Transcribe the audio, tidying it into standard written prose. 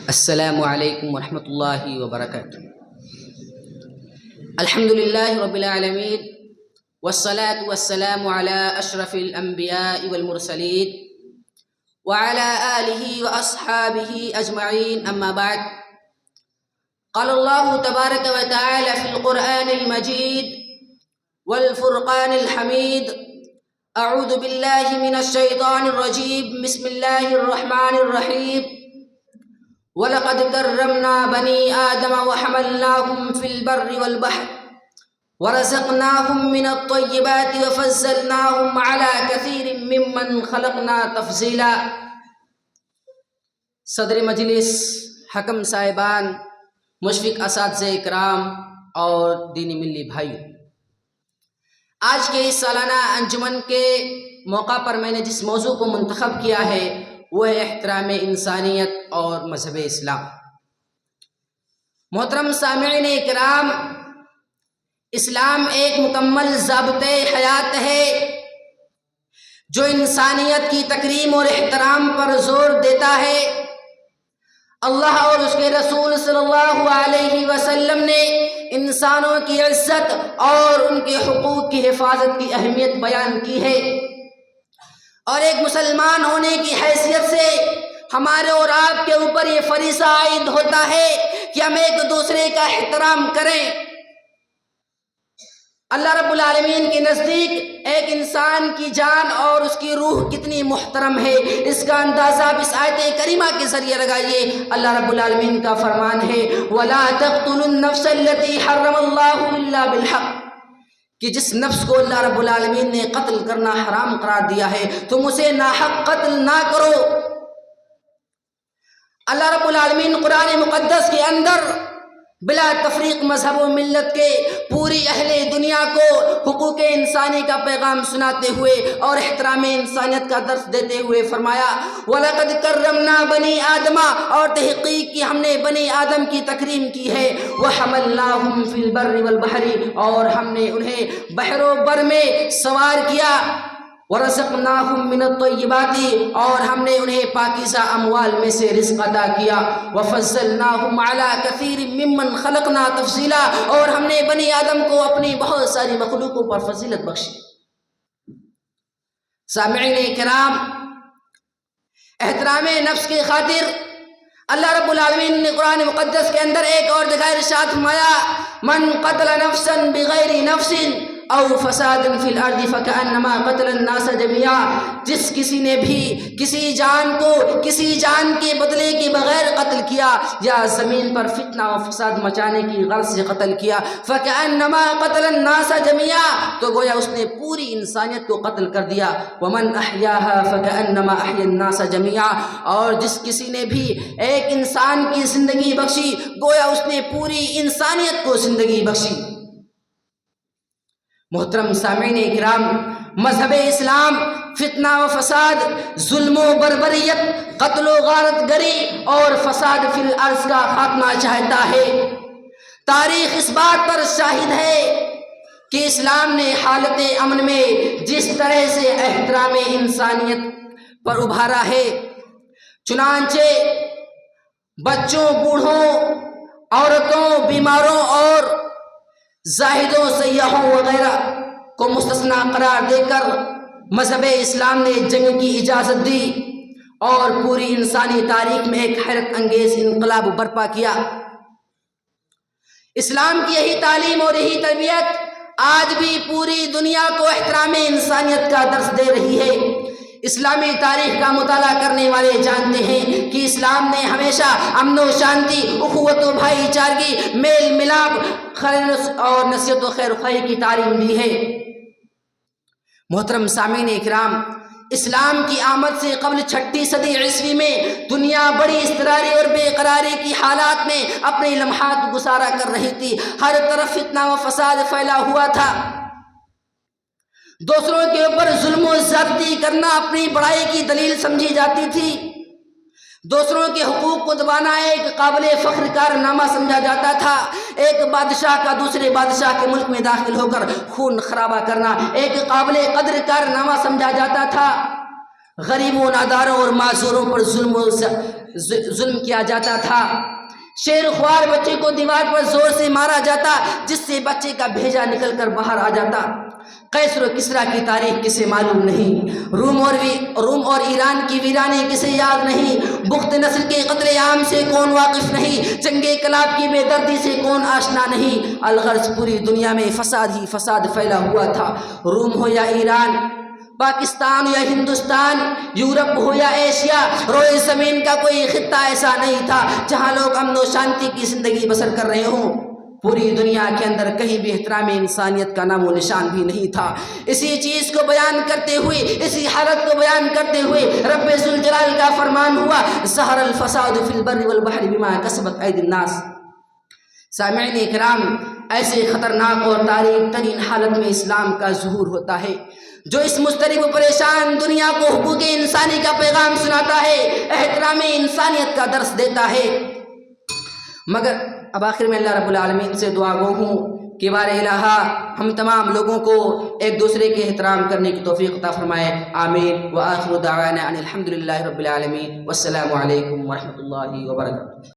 السلام علیکم ورحمۃ اللہ وبرکاتہ۔ الحمد للہ رب العالمین والصلاة والسلام علی اشرف الانبیاء والمرسلین وعلی آلہ واصحابہ اجمعین، اما بعد۔ قال اللہ تبارک وتعالی فی القرآن المجید والفرقان الحمید، اعوذ باللہ من الشیطان الرجیم، بسم اللہ الرحمن الرحیم۔ وَلَقَدْ كَرَّمْنَا بَنِي آدَمَ وَحَمَلْنَاهُمْ فِي الْبَرِّ وَالْبَحْرِ وَرَزَقْنَاهُمْ مِنَ الطَّيِّبَاتِ وَفَضَّلْنَاهُمْ عَلَى كَثِيرٍ مِّمَّنْ خَلَقْنَا تَفْضِيلًا۔ صدر مجلس، حکم صاحبان، مشفق اساتذہ اکرام اور دینی ملی بھائیو، آج کے اس سالانہ انجمن کے موقع پر میں نے جس موضوع کو منتخب کیا ہے وہ ہے احترام انسانیت اور مذہب اسلام۔ محترم سامعین کرام، اسلام ایک مکمل ضابطۂ حیات ہے جو انسانیت کی تکریم اور احترام پر زور دیتا ہے۔ اللہ اور اس کے رسول صلی اللہ علیہ وسلم نے انسانوں کی عزت اور ان کے حقوق کی حفاظت کی اہمیت بیان کی ہے، اور ایک مسلمان ہونے کی حیثیت سے ہمارے اور آپ کے اوپر یہ فریضہ عائد ہوتا ہے کہ ہم ایک دوسرے کا احترام کریں۔ اللہ رب العالمین کے نزدیک ایک انسان کی جان اور اس کی روح کتنی محترم ہے، اس کا اندازہ آپ اس آیت کریمہ کے ذریعے لگائیے۔ اللہ رب العالمین کا فرمان ہے وَلَا تَقْتُلُوا النَّفْسَ الَّتِي حَرَّمَ اللَّهُ إِلَّا بِالْحَقِّ، کہ جس نفس کو اللہ رب العالمین نے قتل کرنا حرام قرار دیا ہے تم اسے ناحق قتل نہ کرو۔ اللہ رب العالمین قرآن مقدس کے اندر بلا تفریق مذہب و ملت کے پوری اہل دنیا کو حقوق انسانی کا پیغام سناتے ہوئے اور احترام انسانیت کا درس دیتے ہوئے فرمایا وَلَقَدْ كَرَّمْنَا بَنِي آدَمَ، اور تحقیق کی ہم نے بنی آدم کی تکریم کی ہے، وَحَمَلْنَاهُمْ فِي الْبَرِّ وَالْبَحْرِ، اور ہم نے انہیں بحر و بر میں سوار کیا، وَرَزَقْنَاهُمْ مِنَ الطَّيِّبَاتِ، اور ہم نے انہیں پاکیزہ اموال میں سے رزق عطا کیا، وَفَضَّلْنَاهُمْ عَلَى كَثِيرٍ مِّمَّنْ خَلَقْنَا تَفْضِيلًا، اور ہم نے بنی آدم کو اپنی بہت ساری مخلوقوں پر فضیلت بخشی۔ سامعین کرام، احترام نفس کی خاطر اللہ رب العالمین نے قرآن مقدس کے اندر ایک اور جگہ ارشاد فرمایا من قتل نفسا بغیر نفس او فساد فی الارض فکأنما قتل الناس جميعا، جس کسی نے بھی کسی جان کو کسی جان کے بدلے کے بغیر قتل کیا یا زمین پر فتنہ و فساد مچانے کی غرض سے قتل کیا، فکأنما قتل الناس جميعا، تو گویا اس نے پوری انسانیت کو قتل کر دیا، ومن احیاها فکأنما احیا الناس جميعا، اور جس کسی نے بھی ایک انسان کی زندگی بخشی گویا اس نے پوری انسانیت کو زندگی بخشی۔ محترم سامعین اکرام، مذہب اسلام فتنہ و فساد، ظلم و بربریت، قتل و غارت گری اور فساد فی الارض کا خاتمہ چاہتا ہے۔ تاریخ اس بات پر شاہد ہے کہ اسلام نے حالت امن میں جس طرح سے احترام انسانیت پر ابھارا ہے، چنانچہ بچوں، بوڑھوں، عورتوں، بیماروں اور زاہدوں، سیاحوں وغیرہ کو مستثنیٰ قرار دے کر مذہب اسلام نے جنگ کی اجازت دی اور پوری انسانی تاریخ میں ایک حیرت انگیز انقلاب برپا کیا۔ اسلام کی یہی تعلیم اور یہی تربیت آج بھی پوری دنیا کو احترام انسانیت کا درس دے رہی ہے۔ اسلامی تاریخ کا مطالعہ کرنے والے جانتے ہیں کہ اسلام نے ہمیشہ امن و شانتی، اخوت و بھائی چارگی، میل ملاپ، خیر اور نصیحت و خیر خواہی کی تعلیم دی ہے۔ محترم سامعین اکرام، اسلام کی آمد سے قبل 6 صدی عیسوی میں دنیا بڑی اضطراری اور بے قراری کی حالات میں اپنے لمحات گزارا کر رہی تھی، ہر طرف فتنہ و فساد پھیلا ہوا تھا، دوسروں کے اوپر ظلم و زیادتی کرنا اپنی بڑائی کی دلیل سمجھی جاتی تھی، دوسروں کے حقوق کو دبانا ایک قابل فخر کارنامہ سمجھا جاتا تھا، ایک بادشاہ کا دوسرے بادشاہ کے ملک میں داخل ہو کر خون خرابہ کرنا ایک قابل قدر کارنامہ سمجھا جاتا تھا، غریبوں، ناداروں اور معذوروں پر ظلم کیا جاتا تھا۔ شیر خوار بچے کو دیوار پر زور سے مارا جاتا جس سے بچے کا بھیجا نکل کر باہر آ جاتا۔ قیصر و کسریٰ کی تاریخ کسے معلوم نہیں، روم اور ایران کی ویرانی کسے یاد نہیں، بخت نسل کے قتل عام سے کون واقف نہیں، جنگ کلاب کی بے دردی سے کون آشنا نہیں۔ الغرض پوری دنیا میں فساد ہی فساد پھیلا ہوا تھا، روم ہو یا ایران، پاکستان یا ہندوستان، یورپ ہو یا ایشیا، روئے زمین کا کوئی خطہ ایسا نہیں تھا جہاں لوگ امن و شانتی کی زندگی بسر کر رہے ہوں۔ پوری دنیا کے اندر کہیں بھی احترام انسانیت کا نام و نشان بھی نہیں تھا۔ اسی چیز کو بیان کرتے ہوئے، اسی حالت کو بیان کرتے ہوئے رب ذوالجلال کا فرمان ہوا، ظہر الفساد فی البر والبحر بما کسبت ایدی الناس۔ سامعین اکرام، ایسے خطرناک اور تاریک ترین حالت میں اسلام کا ظہور ہوتا ہے جو اس مضطرب و پریشان دنیا کو حقوق انسانی کا پیغام سناتا ہے، احترام انسانیت کا درس دیتا ہے۔ مگر اب آخر میں اللہ رب العالمین سے دعا گو ہوں کہ بار الہا ہم تمام لوگوں کو ایک دوسرے کے احترام کرنے کی توفیق عطا فرمائے، آمین۔ وآخر دعوانا ان الحمدللہ رب العالمین، والسلام علیکم ورحمۃ اللہ وبرکاتہ۔